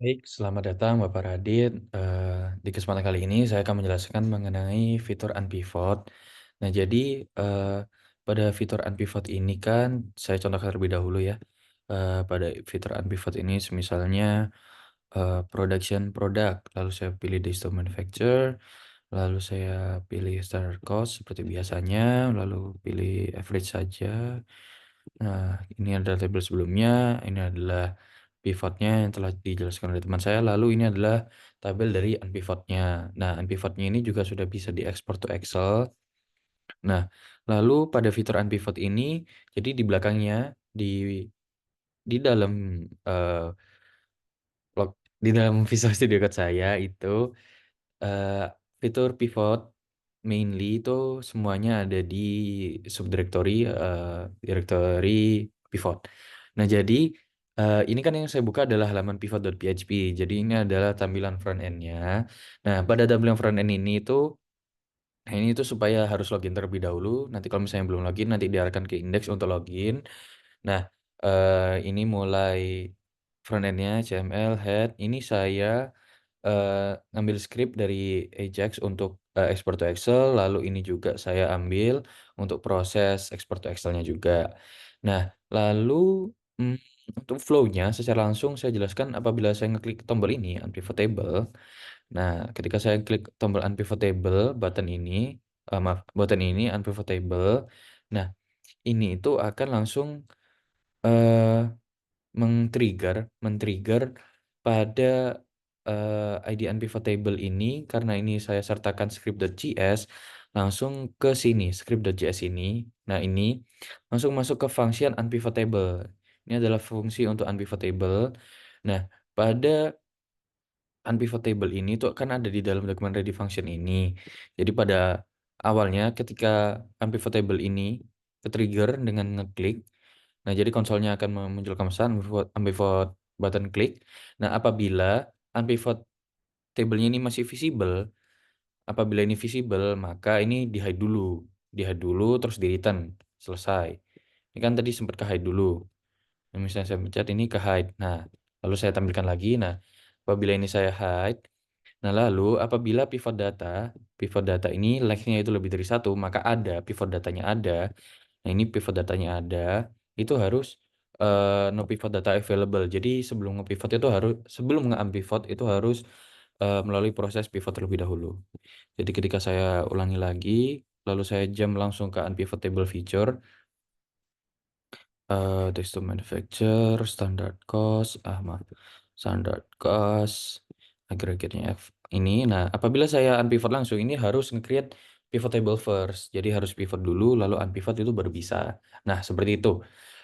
Baik, selamat datang Bapak Radit. Di kesempatan kali ini saya akan menjelaskan mengenai fitur unpivot. Nah, jadi pada fitur unpivot ini kan saya contohkan terlebih dahulu ya. Pada fitur unpivot ini misalnya production product, lalu saya pilih days to manufacture, lalu saya pilih standard cost seperti biasanya, lalu pilih average saja. Nah, ini adalah tabel sebelumnya, ini adalah pivotnya yang telah dijelaskan oleh teman saya, lalu ini adalah tabel dari unpivotnya. Nah, unpivotnya ini juga sudah bisa diekspor to Excel. Nah, lalu pada fitur unpivot ini, jadi di belakangnya, di dalam eh, di dalam Visual Studio Code saya itu Eee, fitur pivot mainly itu semuanya ada di subdirectory, directory pivot. Nah, jadi ini kan yang saya buka adalah halaman pivot.php. Jadi ini adalah tampilan front end-nya. Nah, pada tampilan front end ini itu, nah ini tuh supaya harus login terlebih dahulu. Nanti kalau misalnya belum login, nanti diarahkan ke index untuk login. Nah, ini mulai front end-nya CML, head, ini saya ngambil script dari Ajax untuk export to Excel, lalu ini juga saya ambil untuk proses export to Excel-nya juga. Nah, lalu, mmm, untuk flow-nya secara langsung saya jelaskan apabila saya ngeklik tombol ini, unpivot table. Nah, ketika saya klik tombol unpivot table, button ini, maaf, button ini unpivot table. Nah, ini itu akan langsung, eee men-trigger pada, ID unpivotable ini karena ini saya sertakan script.js, langsung ke sini, script.js ini. Nah, ini langsung masuk ke function unpivotable. Ini adalah fungsi untuk unpivotable. Nah, pada unpivotable ini tuh kan ada di dalam dokumen ready function ini. Jadi pada awalnya ketika unpivotable ini ke-trigger dengan ngeklik. Nah, jadi konsolnya akan memunculkan pesan unpivot unpivot button klik. Nah, apabila unpivot table-nya ini masih visible, apabila ini visible, maka ini di-hide dulu terus di-return, selesai. Ini kan tadi sempat ke-hide dulu. Nah, misalnya saya pencet ini ke-hide. Nah, lalu saya tampilkan lagi. Nah, apabila ini saya hide, nah lalu apabila pivot data ini length-nya itu lebih dari satu, maka ada, pivot datanya ada. Nah, ini pivot datanya ada, itu harus, no pivot data available. Jadi sebelum nge-unpivot itu harus, melalui proses pivot terlebih dahulu. Jadi ketika saya ulangi lagi, lalu saya jump langsung ke unpivotable feature, text to manufacture, standard cost, maaf, standard cost, aggregate-nya ini. Nah, apabila saya unpivot langsung, ini harus nge-create pivot table first. Jadi harus pivot dulu, lalu unpivot itu baru bisa. Nah, seperti itu.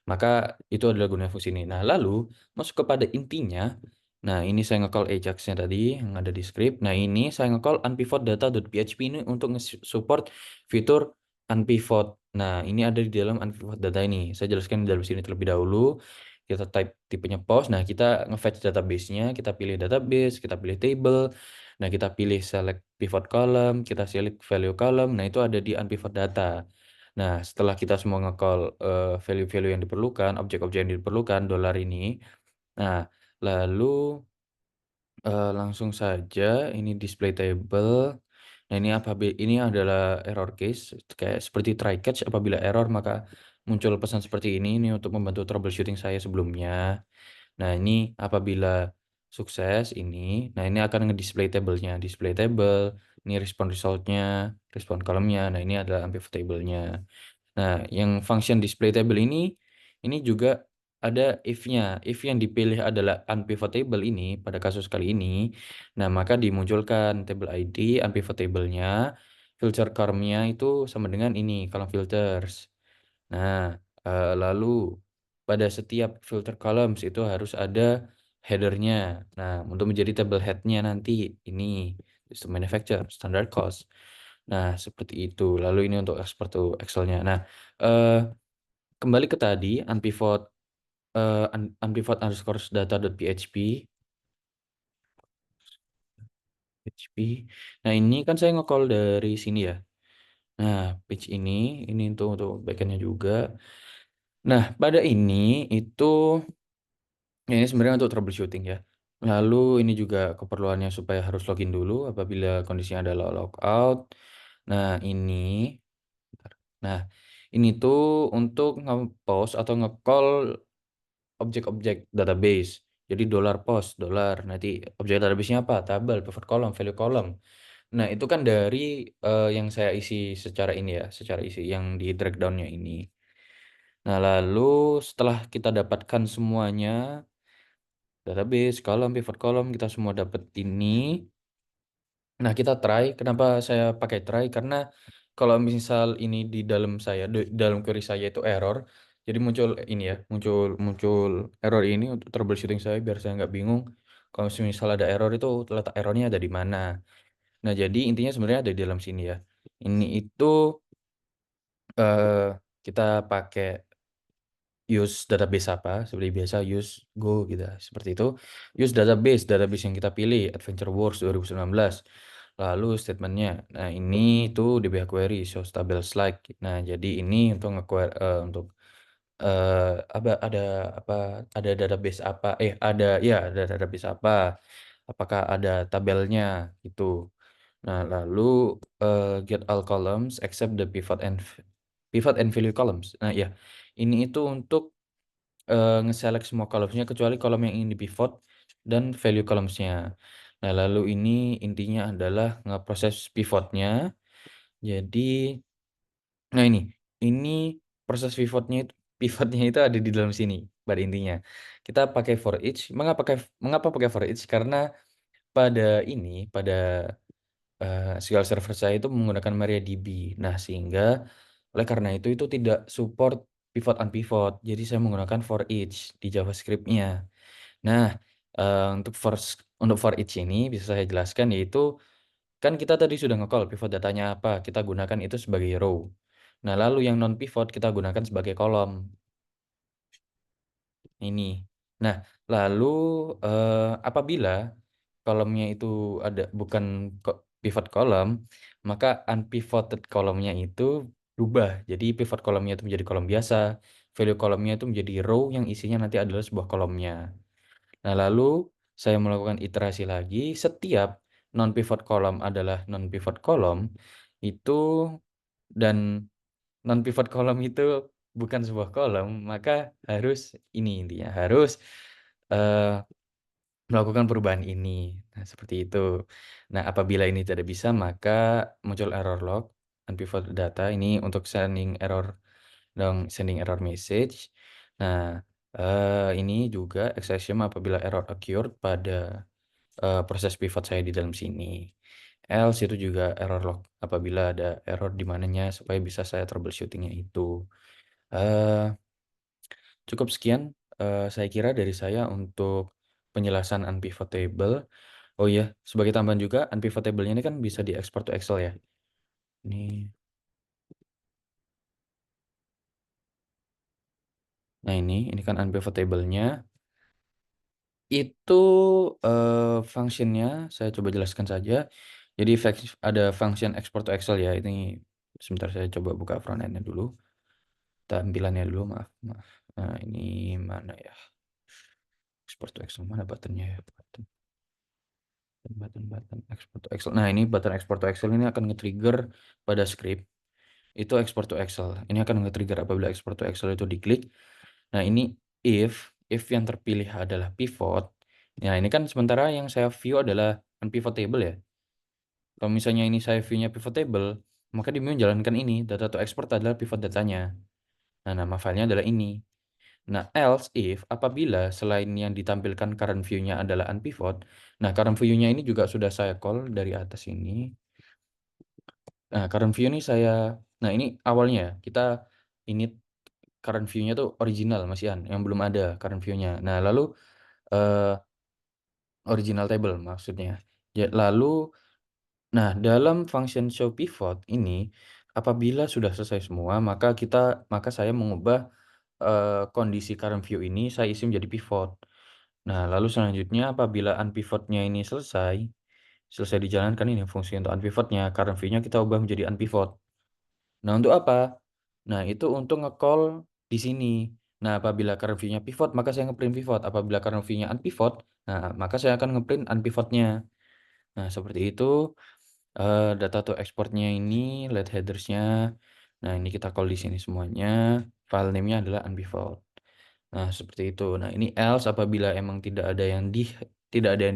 Maka itu adalah gunanya fungsi ini. Nah, lalu masuk kepada intinya. Nah, ini saya nge-call Ajax-nya tadi yang ada di script. Nah, ini saya nge-call unpivot-data.php ini untuk support fitur unpivot. Nah, ini ada di dalam unpivot data ini. Saya jelaskan di dalam sini terlebih dahulu. Kita type tipenya post. Nah, kita nge-fetch database-nya, kita pilih database, kita pilih table. Nah, kita pilih select pivot column, kita select value column. Nah, itu ada di unpivot data. Nah, setelah kita semua nge-call, value-value yang diperlukan, objek-objek yang diperlukan, dollar ini. Nah, lalu, langsung saja ini display table. Nah, ini adalah error case, kayak seperti try catch apabila error maka muncul pesan seperti ini untuk membantu troubleshooting saya sebelumnya. Nah, ini apabila sukses ini, nah ini akan nge-display table-nya, display table, ini respon result-nya, respon column-nya, nah ini adalah pivot table-nya. Nah, yang function display table ini juga ada if-nya. If yang dipilih adalah unpivotable ini, pada kasus kali ini, nah maka dimunculkan table ID unpivotable-nya, filter column-nya itu sama dengan ini, column filters. Nah, lalu pada setiap filter columns itu harus ada header-nya. Nah, untuk menjadi table head-nya nanti ini, system manufacture, standard cost. Nah, seperti itu. Lalu ini untuk export to Excel-nya. Nah, eee, kembali ke tadi unpivot underscore data.php, Nah, ini kan saya nge-call dari sini ya. Nah, page ini untuk backend-nya juga. Nah, pada ini itu, ya ini sebenarnya untuk troubleshooting ya. Lalu ini juga keperluannya supaya harus login dulu apabila kondisinya adalah logout. Nah ini bentar. Nah, ini tuh untuk nge-post atau nge-call objek-objek database. Jadi dollar post, dollar. Nanti objek database-nya apa? Tabel, pivot column, value column. Nah, itu kan dari yang saya isi secara ini ya, secara isi yang di drag down-nya ini. Nah, lalu setelah kita dapatkan semuanya, database, column, pivot column, kita semua dapat ini. Nah, kita try. Kenapa saya pakai try? Karena kalau misal ini di dalam saya, di dalam query saya itu error, jadi muncul ini ya, muncul muncul error ini untuk troubleshooting saya biar saya nggak bingung. Kalau misal ada error itu letak errornya ada di mana. Nah, jadi intinya sebenarnya ada di dalam sini ya. Ini itu kita pakai use database apa, seperti biasa use Go gitu, seperti itu. Use database, database yang kita pilih, Adventure Wars 2019. Lalu statementnya, nah ini tuh DBA query, shows tables like. Nah jadi ini untuk untuk ada database apa, ada database apa, apakah ada tabelnya gitu. Nah lalu get all columns except the pivot and value columns. Nah ya, ini itu untuk nge-select semua columns-nya kecuali kolom yang ingin di-pivot dan value columns-nya. Nah, lalu ini intinya adalah ngeproses pivot-nya. Jadi nah ini proses pivot-nya itu ada di dalam sini pada intinya. Kita pakai for each. Mengapa pakai for each? Karena pada SQL Server saya itu menggunakan MariaDB. Nah, sehingga oleh karena itu tidak support pivot unpivot. Jadi saya menggunakan for each di JavaScript-nya. Nah, untuk for each ini bisa saya jelaskan yaitu kan kita tadi sudah nge-call pivot datanya apa, kita gunakan itu sebagai row. Nah, lalu yang non pivot kita gunakan sebagai kolom. Ini. Nah, lalu apabila kolomnya itu bukan pivot kolom, maka unpivoted kolomnya itu berubah. Jadi pivot kolomnya itu menjadi kolom biasa, value kolomnya itu menjadi row yang isinya nanti adalah sebuah kolomnya. Nah, lalu saya melakukan iterasi lagi, setiap non pivot kolom adalah non pivot kolom itu dan non pivot kolom itu bukan sebuah kolom, maka harus ini intinya, harus eee, melakukan perubahan ini. Nah, seperti itu. Nah, apabila ini tidak bisa, maka muncul error log unpivot data ini untuk sending error message. Nah, ini juga exception apabila error occurred pada proses pivot saya di dalam sini. Else itu juga error log apabila ada error di mananya supaya bisa saya troubleshooting-nya itu. Eee, Cukup sekian, saya kira dari saya untuk penjelasan unpivotable. Oh iya, sebagai tambahan juga unpivotable-nya ini kan bisa diekspor to Excel ya. Ini kan unpivotable-nya. Itu, function-nya saya coba jelaskan saja. Jadi ada function export to Excel ya, ini sebentar saya coba buka front end-nya dulu, tampilannya dulu, maaf maaf. Nah, ini mana ya, export to Excel, mana button-nya ya, button export to Excel. Nah, ini button export to Excel ini akan nge-trigger pada script, itu export to Excel. Ini akan nge-trigger apabila export to Excel itu diklik. Nah, ini if yang terpilih adalah pivot, nah ini kan sementara yang saya view adalah unpivotable ya. Kalau misalnya ini saya view-nya pivotable, maka dia menjalankan ini, data to export adalah pivot datanya. Nah, nama filenya adalah ini. Nah, else if apabila selain yang ditampilkan current view-nya adalah unpivot, nah current view-nya ini juga sudah saya call dari atas ini. Nah, current view ini nah ini awalnya ya, kita ini current view-nya tuh original Mas Ian, yang belum ada current view-nya. Nah, lalu original table maksudnya. Lalu nah, dalam function show pivot ini, apabila sudah selesai semua, maka saya mengubah kondisi current view ini saya isi menjadi pivot. Nah, lalu selanjutnya apabila unpivot-nya ini selesai dijalankan ini fungsi untuk unpivot-nya, current view-nya kita ubah menjadi unpivot. Nah, untuk apa? Nah, itu untuk nge-call di sini. Nah, apabila current view-nya pivot, maka saya nge-print pivot. Apabila current view-nya unpivot, nah maka saya akan nge-print unpivot-nya. Nah, seperti itu, data to export-nya ini, lihat headers-nya. Nah, ini kita call di sini semuanya, file name-nya adalah unpivot. Nah, seperti itu. Nah, ini else apabila emang tidak ada yang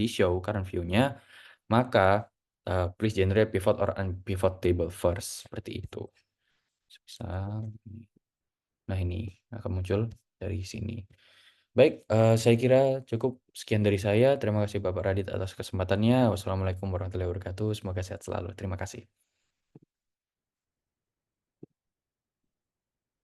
di-show current view-nya, maka, please generate pivot or unpivot table first, seperti itu. Misal nah ini akan muncul dari sini. Baik, saya kira cukup sekian dari saya. Terima kasih Bapak Radit atas kesempatannya. Wassalamualaikum warahmatullahi wabarakatuh. Semoga sehat selalu. Terima kasih.